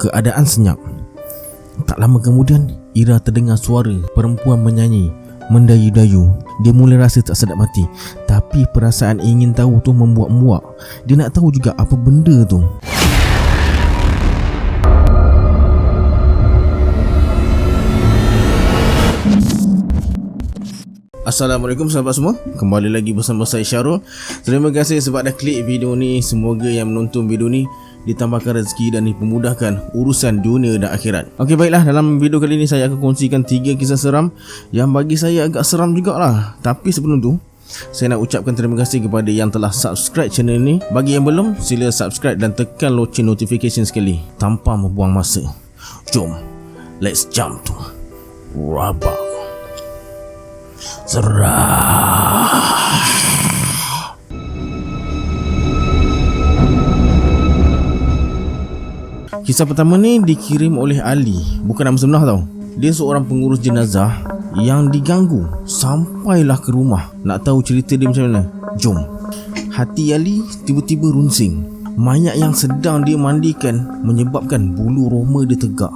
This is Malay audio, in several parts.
Keadaan senyap. Tak lama kemudian, Ira terdengar suara perempuan menyanyi, mendayu-dayu. Dia mula rasa tak sedap hati, tapi perasaan ingin tahu tu membuat muak. Dia nak tahu juga apa benda tu. Assalamualaikum sahabat semua, kembali lagi bersama saya Syarul. Terima kasih sebab dah klik video ni. Semoga yang menonton video ni ditambahkan rezeki dan dipermudahkan urusan dunia dan akhirat. Okey, baiklah, dalam video kali ni saya akan kongsikan 3 kisah seram yang bagi saya agak seram jugalah. Tapi sebelum tu, saya nak ucapkan terima kasih kepada yang telah subscribe channel ni. Bagi yang belum, sila subscribe dan tekan loceng notification sekali tanpa membuang masa. Jom, let's jump to Rabak Seram. Kisah pertama ni dikirim oleh Ali. Bukan nama sebenar tau. Dia seorang pengurus jenazah yang diganggu sampailah ke rumah. Nak tahu cerita dia macam mana? Jom. Hati Ali tiba-tiba runsing. Mayat yang sedang dia mandikan menyebabkan bulu roma dia tegak.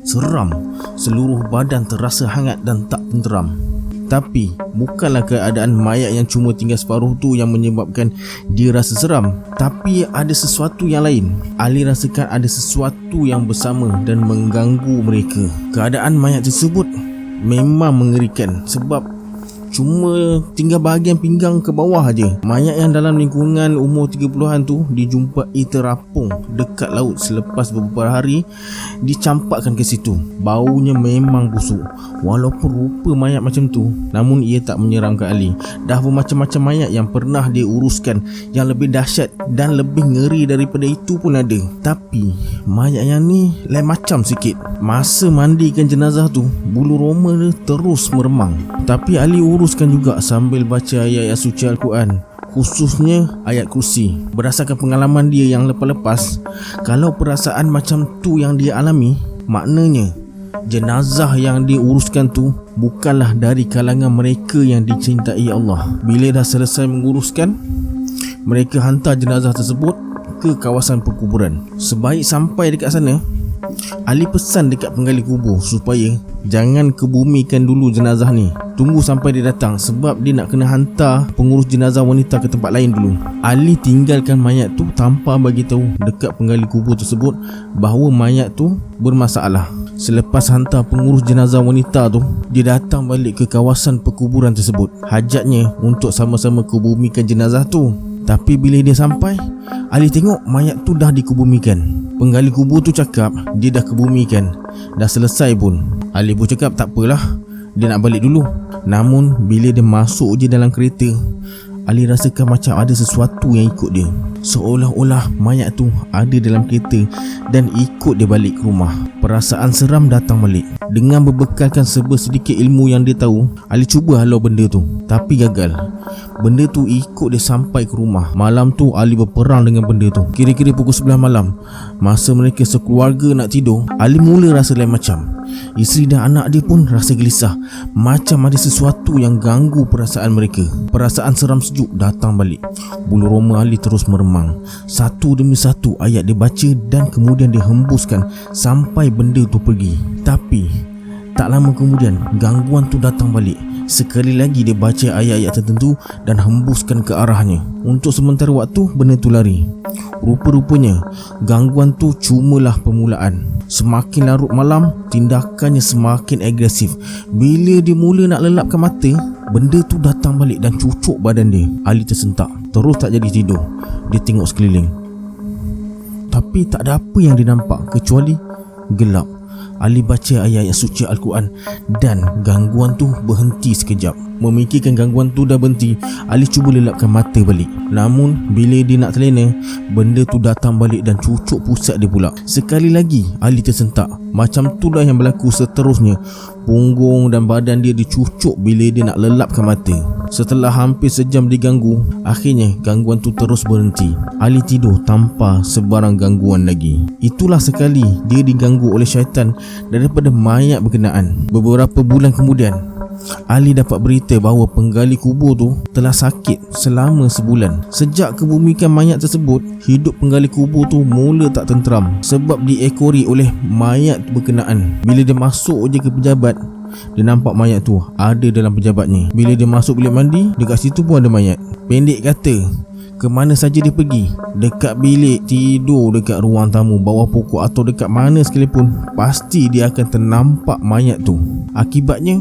Seram. Seluruh badan terasa hangat dan tak tenteram. Tapi bukanlah keadaan mayat yang cuma tinggal separuh tu yang menyebabkan dia rasa seram, tapi ada sesuatu yang lain. Ali rasakan ada sesuatu yang bersama dan mengganggu mereka. Keadaan mayat tersebut memang mengerikan sebab cuma tinggal bahagian pinggang ke bawah aja. Mayat yang dalam lingkungan umur 30-an tu dijumpai terapung dekat laut selepas beberapa hari dicampakkan ke situ. Baunya memang busuk. Walaupun rupa mayat macam tu, namun ia tak menyeramkan Ali. Dah bermacam-macam mayat yang pernah dia uruskan yang lebih dahsyat dan lebih ngeri daripada itu pun ada. Tapi mayat yang ni lain macam sikit. Masa mandikan jenazah tu, bulu roma dia terus meremang. Tapi Ali uruskan juga sambil baca ayat-ayat suci Al-Quran, khususnya ayat kursi. Berdasarkan pengalaman dia yang lepas-lepas, kalau perasaan macam tu yang dia alami, maknanya jenazah yang diuruskan tu bukanlah dari kalangan mereka yang dicintai Allah. Bila dah selesai menguruskan, mereka hantar jenazah tersebut ke kawasan perkuburan. Sebaik sampai dekat sana, Ali pesan dekat penggali kubur supaya jangan kebumikan dulu jenazah ni. Tunggu sampai dia datang sebab dia nak kena hantar pengurus jenazah wanita ke tempat lain dulu. Ali tinggalkan mayat tu tanpa bagi tahu dekat penggali kubur tersebut bahawa mayat tu bermasalah. Selepas hantar pengurus jenazah wanita tu, dia datang balik ke kawasan perkuburan tersebut. Hajatnya untuk sama-sama kebumikan jenazah tu. Tapi bila dia sampai, Ali tengok mayat tu dah dikebumikan. Penggali kubur tu cakap dia dah kebumikan, dah selesai pun. Ali pun cakap tak apalah, dia nak balik dulu. Namun bila dia masuk je dalam kereta, Ali rasakan macam ada sesuatu yang ikut dia. Seolah-olah mayat tu ada dalam kereta dan ikut dia balik ke rumah. Perasaan seram datang balik. Dengan berbekalkan sedikit ilmu yang dia tahu, Ali cuba halau benda tu, tapi gagal. Benda tu ikut dia sampai ke rumah. Malam tu Ali berperang dengan benda tu. Kira-kira pukul 11 malam, masa mereka sekeluarga nak tidur, Ali mula rasa lain macam. Isteri dan anak dia pun rasa gelisah, macam ada sesuatu yang ganggu perasaan mereka. Perasaan seram sejuk datang balik. Bulu roma Ali terus meremang. Satu demi satu ayat dia baca dan kemudian dia hembuskan sampai benda tu pergi. Tapi tak lama kemudian gangguan tu datang balik. Sekali lagi dia baca ayat-ayat tertentu dan hembuskan ke arahnya. Untuk sementara waktu benda tu lari. Rupa-rupanya gangguan tu cumalah permulaan. Semakin larut malam, tindakannya semakin agresif. Bila dia mula nak lelapkan mata, benda tu datang balik dan cucuk badan dia. Ali tersentak, terus tak jadi tidur. Dia tengok sekeliling, tapi tak ada apa yang dia nampak kecuali gelap. Ali baca ayat-ayat suci Al-Quran dan gangguan tu berhenti sekejap. Memikirkan gangguan tu dah berhenti, Ali cuba lelapkan mata balik. Namun bila dia nak terlena, benda tu datang balik dan cucuk pusat dia pula. Sekali lagi Ali tersentak. Macam itulah yang berlaku seterusnya. Punggung dan badan dia dicucuk bila dia nak lelapkan mata. Setelah hampir sejam diganggu, akhirnya gangguan tu terus berhenti. Ali tidur tanpa sebarang gangguan lagi. Itulah sekali dia diganggu oleh syaitan daripada mayat berkenaan. Beberapa bulan kemudian, Ali dapat berita bahawa penggali kubur tu telah sakit selama sebulan. Sejak kebumikan mayat tersebut, hidup penggali kubur tu mula tak tenteram sebab diekori oleh mayat berkenaan. Bila dia masuk je ke pejabat, dia nampak mayat tu ada dalam pejabatnya. Bila dia masuk bilik mandi, dekat situ pun ada mayat. Pendek kata, ke mana saja dia pergi, dekat bilik tidur, dekat ruang tamu, bawah pokok atau dekat mana sekalipun, pasti dia akan ternampak mayat tu. Akibatnya,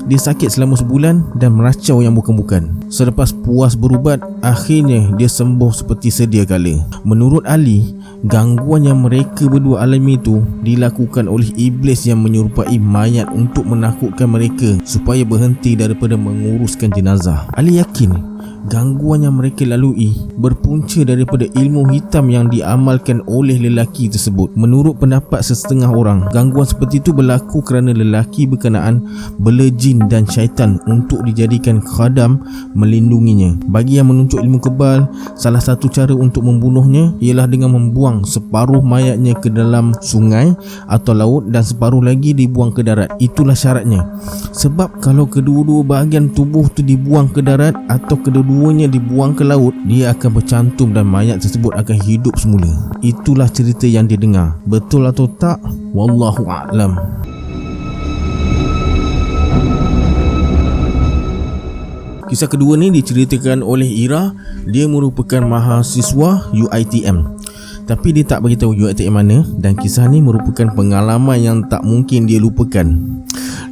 dia sakit selama sebulan dan meracau yang bukan-bukan. Selepas puas berubat, akhirnya dia sembuh seperti sedia kala. Menurut Ali, gangguan yang mereka berdua alami itu dilakukan oleh iblis yang menyerupai mayat untuk menakutkan mereka supaya berhenti daripada menguruskan jenazah. Ali yakin gangguan yang mereka lalui berpunca daripada ilmu hitam yang diamalkan oleh lelaki tersebut. Menurut pendapat sesetengah orang, gangguan seperti itu berlaku kerana lelaki berkenaan bela jin dan syaitan untuk dijadikan khadam melindunginya. Bagi yang menuntut ilmu kebal, salah satu cara untuk membunuhnya ialah dengan membuang separuh mayatnya ke dalam sungai atau laut dan separuh lagi dibuang ke darat. Itulah syaratnya. Sebab kalau kedua-dua bahagian tubuh tu dibuang ke darat atau kedua-duanya dibuang ke laut, dia akan bercantum dan mayat tersebut akan hidup semula. Itulah cerita yang dia dengar. Betul atau tak, wallahu a'lam. Kisah kedua ni diceritakan oleh Ira. Dia merupakan mahasiswa UiTM, tapi dia tak beritahu UiTM mana, dan kisah ni merupakan pengalaman yang tak mungkin dia lupakan.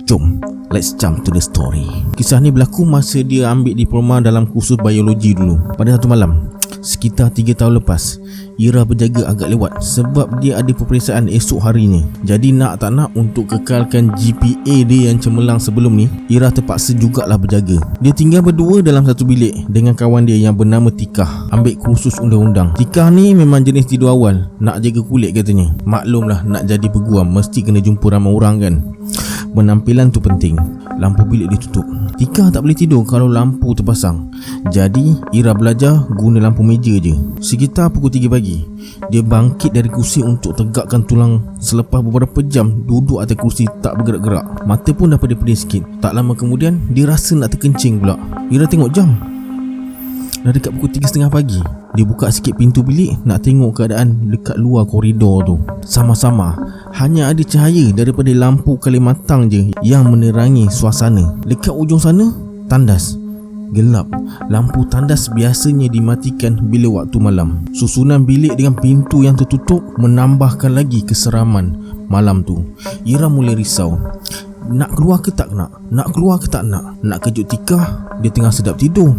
Jom, let's jump to the story. Kisah ni berlaku masa dia ambil diploma dalam kursus biologi dulu. Pada satu malam, sekitar 3 tahun lepas, Ira berjaga agak lewat sebab dia ada peperiksaan esok harinya. Jadi nak tak nak, untuk kekalkan GPA dia yang cemerlang sebelum ni, Ira terpaksa jugalah berjaga. Dia tinggal berdua dalam satu bilik dengan kawan dia yang bernama Tikah, ambil kursus undang-undang. Tikah ni memang jenis tidur awal, nak jaga kulit katanya. Maklumlah, nak jadi peguam mesti kena jumpa ramai orang kan. Penampilan tu penting. Lampu bilik ditutup. Tikah tak boleh tidur kalau lampu terpasang. Jadi Ira belajar guna lampu meja je. Sekitar pukul 3 pagi, dia bangkit dari kursi untuk tegakkan tulang. Selepas beberapa jam duduk atas kursi tak bergerak-gerak, mata pun dah pedih-pedih sikit. Tak lama kemudian, dia rasa nak terkencing pula. Ira tengok jam, dah dekat pukul 3.30 pagi. Dia buka sikit pintu bilik nak tengok keadaan dekat luar koridor tu. Sama-sama hanya ada cahaya daripada lampu kalimatang je yang menerangi suasana. Dekat ujung sana, tandas gelap. Lampu tandas biasanya dimatikan bila waktu malam. Susunan bilik dengan pintu yang tertutup menambahkan lagi keseraman malam tu. Ira mula risau. Nak keluar ke tak nak? Nak keluar ke tak nak? Nak kejut Tikah, dia tengah sedap tidur.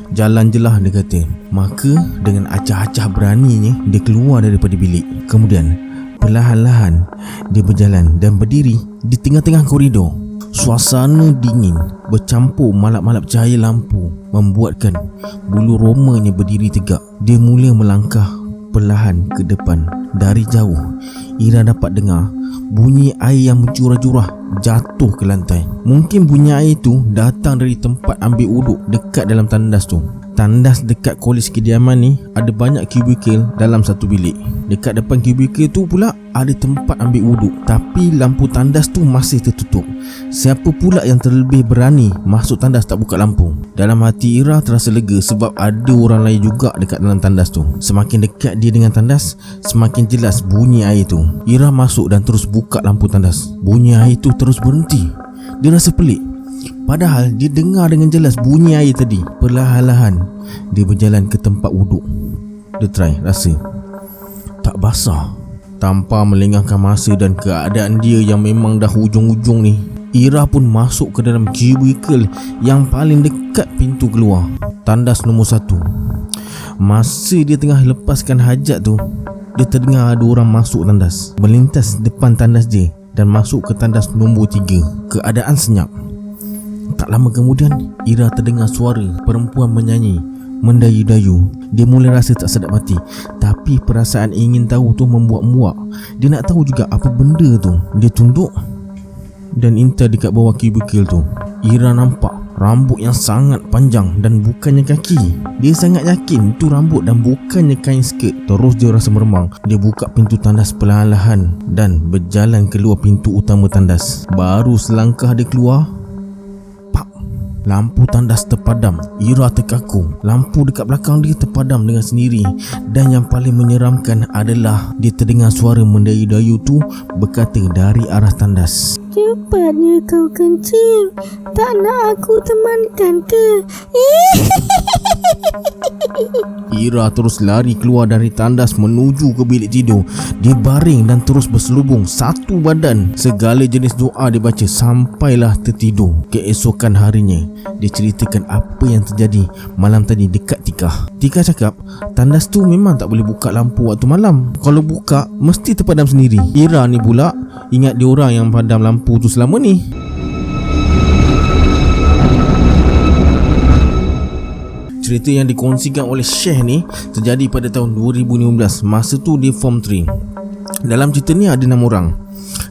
Jalan je lah, dia kata. Maka dengan acah-acah beraninya, dia keluar daripada bilik. Kemudian perlahan-lahan dia berjalan dan berdiri di tengah-tengah koridor. Suasana dingin bercampur malap-malap cahaya lampu membuatkan bulu romanya berdiri tegak. Dia mula melangkah perlahan ke depan. Dari jauh, Ira dapat dengar bunyi air yang mencurah-curah jatuh ke lantai. Mungkin bunyi air itu datang dari tempat ambil uduk dekat dalam tandas tu. Tandas dekat kolej kediaman ni ada banyak kubikel dalam satu bilik. Dekat depan kubikel tu pula ada tempat ambil wuduk, tapi lampu tandas tu masih tertutup. Siapa pula yang terlebih berani masuk tandas tak buka lampu? Dalam hati Ira terasa lega sebab ada orang lain juga dekat dalam tandas tu. Semakin dekat dia dengan tandas, semakin jelas bunyi air tu. Ira masuk dan terus buka lampu tandas. Bunyi air tu terus berhenti. Dia rasa pelik, padahal dia dengar dengan jelas bunyi air tadi. Perlahan-lahan dia berjalan ke tempat wuduk. Dia try, rasa tak basah. Tanpa melengahkan masa dan keadaan dia yang memang dah hujung-hujung ni, Ira pun masuk ke dalam kubikel yang paling dekat pintu keluar, tandas nombor 1. Masa dia tengah lepaskan hajat tu, dia terdengar ada orang masuk tandas, melintas depan tandas dia dan masuk ke tandas nombor 3. Keadaan senyap. Tak lama kemudian, Ira terdengar suara perempuan menyanyi, mendayu-dayu. Dia mula rasa tak sedap hati, tapi perasaan ingin tahu tu membuat-muak. Dia nak tahu juga apa benda tu. Dia tunduk dan intai dekat bawah kubikel tu. Ira nampak rambut yang sangat panjang dan bukannya kaki. Dia sangat yakin itu rambut dan bukannya kain skirt. Terus dia rasa meremang. Dia buka pintu tandas perlahan-lahan dan berjalan keluar pintu utama tandas. Baru selangkah dia keluar, lampu tandas terpadam. Ira terkaku. Lampu dekat belakang dia terpadam dengan sendiri. Dan yang paling menyeramkan adalah dia terdengar suara mendayu-dayu tu berkata dari arah tandas. Cepatnya kau kencing. Tak nak aku temankan ke? Ira terus lari keluar dari tandas menuju ke bilik tidur. Dia baring dan terus berselubung satu badan. Segala jenis doa dia baca sampailah tertidur. Keesokan harinya, dia ceritakan apa yang terjadi malam tadi dekat Tika. Tika cakap tandas tu memang tak boleh buka lampu waktu malam. Kalau buka mesti terpadam sendiri. Ira ni pula ingat dia orang yang padam lampu tu selama ni. Cerita yang dikongsikan oleh Syekh ni terjadi pada tahun 2015. Masa tu dia form 3. Dalam cerita ni ada 6 orang: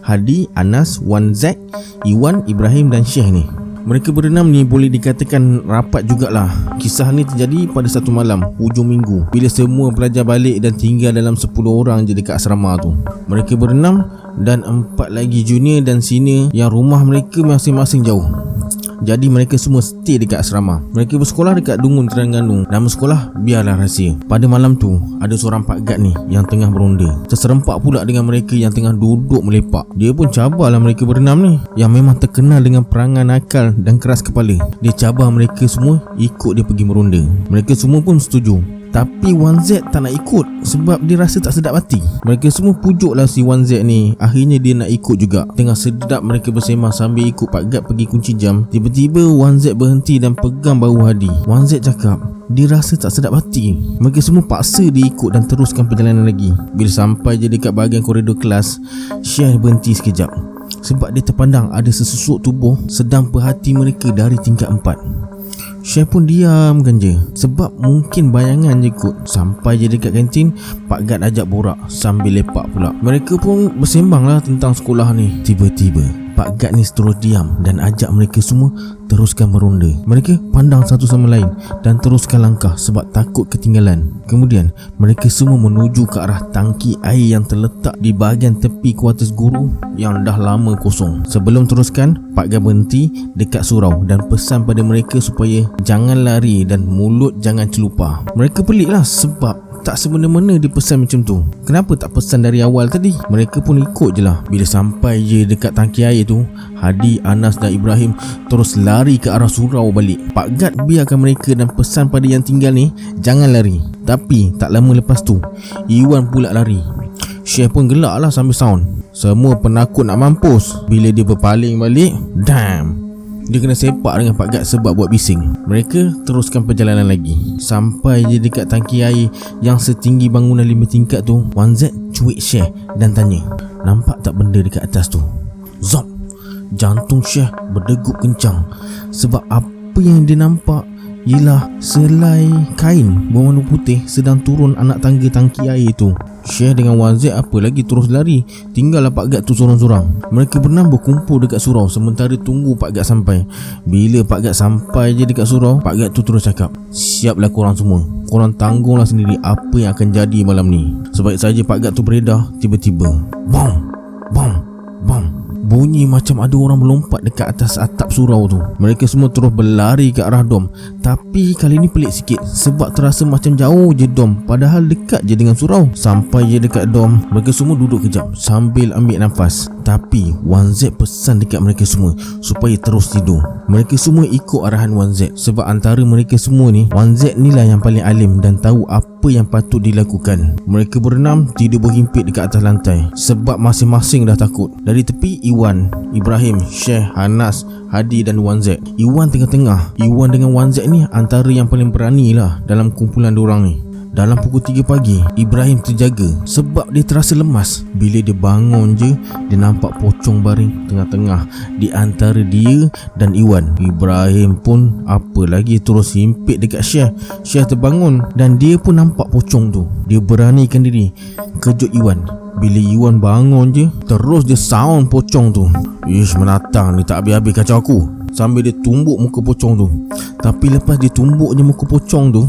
Hadi, Anas, Wan Zack, Iwan, Ibrahim dan Syekh ni. Mereka berenam ni boleh dikatakan rapat jugalah. Kisah ni terjadi pada satu malam hujung minggu, bila semua pelajar balik dan tinggal dalam 10 orang je dekat asrama tu. Mereka berenam dan 4 lagi junior dan senior yang rumah mereka masing-masing jauh. Jadi mereka semua stay dekat asrama. Mereka bersekolah dekat Dungun Terengganu. Nama sekolah biarlah rahsia. Pada malam tu ada seorang Pak Gad ni yang tengah beronda. Terserempak pula dengan mereka yang tengah duduk melepak. Dia pun cabarlah mereka berenam ni, yang memang terkenal dengan perangai nakal dan keras kepala. Dia cabar mereka semua ikut dia pergi meronda. Mereka semua pun setuju. Tapi Wan Z tak nak ikut sebab dia rasa tak sedap hati. Mereka semua pujuklah si Wan Z ni. Akhirnya dia nak ikut juga. Tengah sedap mereka bersembang sambil ikut Pak Gad pergi kunci jam, tiba-tiba Wan Z berhenti dan pegang bahu Hadi. Wan Z cakap dia rasa tak sedap hati. Mereka semua paksa dia ikut dan teruskan perjalanan lagi. Bila sampai je dekat bahagian koridor kelas, Syekh berhenti sekejap sebab dia terpandang ada sesusuk tubuh sedang perhati mereka dari tingkat 4. Syekh pun diamkan je sebab mungkin bayangan je kot. Sampai je dekat kantin, Pak Gad ajak borak sambil lepak pula. Mereka pun bersembang lah tentang sekolah ni. Tiba-tiba Pak Gad ni terus diam dan ajak mereka semua teruskan meronda. Mereka pandang satu sama lain dan teruskan langkah sebab takut ketinggalan. Kemudian mereka semua menuju ke arah tangki air yang terletak di bahagian tepi kuartus guru yang dah lama kosong. Sebelum teruskan, Pak Gad berhenti dekat surau dan pesan pada mereka supaya jangan lari dan mulut jangan celupar. Mereka pelik lah sebab tak semena-mena dia pesan macam tu. Kenapa tak pesan dari awal tadi? Mereka pun ikut je lah. Bila sampai je dekat tangki air tu, Hadi, Anas dan Ibrahim terus lari ke arah surau balik. Pak Gad biarkan mereka dan pesan pada yang tinggal ni jangan lari. Tapi tak lama lepas tu, Iwan pula lari. Syekh pun gelak lah sambil sound. Semua penakut nak mampus. Bila dia berpaling balik, damn, dia kena sepak dengan Pak Gad sebab buat bising. Mereka teruskan perjalanan lagi. Sampai je dekat tangki air yang setinggi bangunan 5 tingkat tu, Wan Z cuik Syekh dan tanya, nampak tak benda dekat atas tu? Zop! Jantung Syekh berdegup kencang sebab apa yang dia nampak ialah selai kain berwarna putih sedang turun anak tangga tangki air tu. Syekh dengan Wan Z apa lagi terus lari. Tinggallah Pak Gad tu sorang-sorang. Mereka berenam berkumpul dekat surau sementara tunggu Pak Gad sampai. Bila Pak Gad sampai je dekat surau, Pak Gad tu terus cakap, siaplah korang semua. Korang tanggunglah sendiri apa yang akan jadi malam ni. Sebaik saja Pak Gad tu beredar, tiba-tiba bam, bam, bam, bunyi macam ada orang melompat dekat atas atap surau tu. Mereka semua terus berlari ke arah dom. Tapi kali ni pelik sikit sebab terasa macam jauh je dom, padahal dekat je dengan surau. Sampai je dekat dom, mereka semua duduk kejap sambil ambil nafas. Tapi Wan Z pesan dekat mereka semua supaya terus tidur. Mereka semua ikut arahan Wan Z sebab antara mereka semua ni, Wan Z ni lah yang paling alim dan tahu apa yang patut dilakukan. Mereka berenam tidur berhimpit dekat atas lantai sebab masing-masing dah takut. Dari tepi, Iwan, Ibrahim, Syekh, Anas, Hadi dan Wan Z. Iwan tengah-tengah. Iwan dengan Wan Z ni antara yang paling berani lah dalam kumpulan diorang ni. Dalam pukul 3 pagi, Ibrahim terjaga sebab dia terasa lemas. Bila dia bangun je, dia nampak pocong baring tengah-tengah di antara dia dan Iwan. Ibrahim pun apa lagi terus himpit dekat Syekh. Syekh terbangun dan dia pun nampak pocong tu. Dia beranikan diri kejut Iwan. Bila Iwan bangun je, terus dia sound pocong tu, ish, menatang ni tak habis-habis kacau aku, sambil dia tumbuk muka pocong tu. Tapi lepas dia tumbuk je muka pocong tu,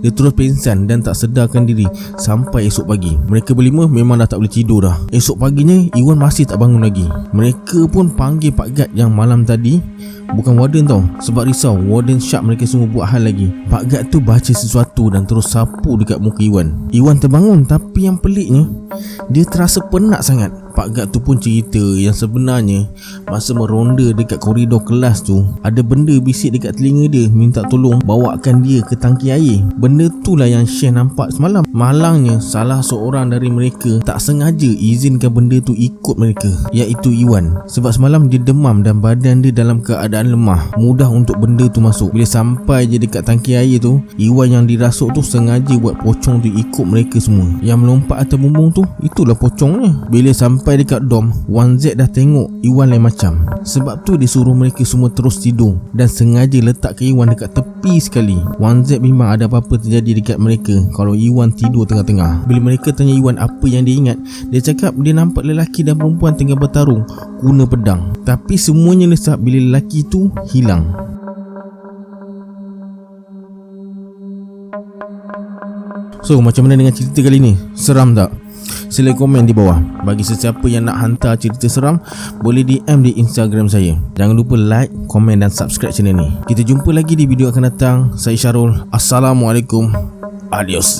dia terus pingsan dan tak sedarkan diri sampai esok pagi. Mereka berlima memang dah tak boleh tidur dah. Esok paginya Iwan masih tak bangun lagi. Mereka pun panggil Pak Gad yang malam tadi. Bukan warden tau, sebab risau warden syak mereka semua buat hal lagi. Pak Gad tu baca sesuatu dan terus sapu dekat muka Iwan. Iwan terbangun, tapi yang peliknya dia terasa penat sangat. Pak Gad tu pun cerita yang sebenarnya masa meronda dekat koridor kelas tu, ada benda bisik dekat telinga dia minta tolong bawakan dia ke tangki air. Benda tu lah yang Syekh nampak semalam. Malangnya salah seorang dari mereka tak sengaja izinkan benda tu ikut mereka, iaitu Iwan. Sebab semalam dia demam dan badan dia dalam keadaan lemah, mudah untuk benda tu masuk. Bila sampai je dekat tangki air tu, Iwan yang dirasuk tu sengaja buat pocong tu ikut mereka semua. Yang melompat atas bumbung tu, itulah pocongnya. Bila sampai dekat dom, Wan Z dah tengok Iwan lain macam. Sebab tu dia suruh mereka semua terus tidur dan sengaja letakkan Iwan dekat tepi sekali. Wan Z memang ada apa-apa terjadi dekat mereka kalau Iwan tidur tengah-tengah. Bila mereka tanya Iwan apa yang dia ingat, dia cakap dia nampak lelaki dan perempuan tengah bertarung guna pedang. Tapi semuanya lesap bila lelaki tu hilang. So, macam mana dengan cerita kali ni? Seram tak? Sila komen di bawah. Bagi sesiapa yang nak hantar cerita seram, boleh DM di Instagram saya. Jangan lupa like, komen dan subscribe channel ni. Kita jumpa lagi di video akan datang. Saya Syarul. Assalamualaikum. Adios.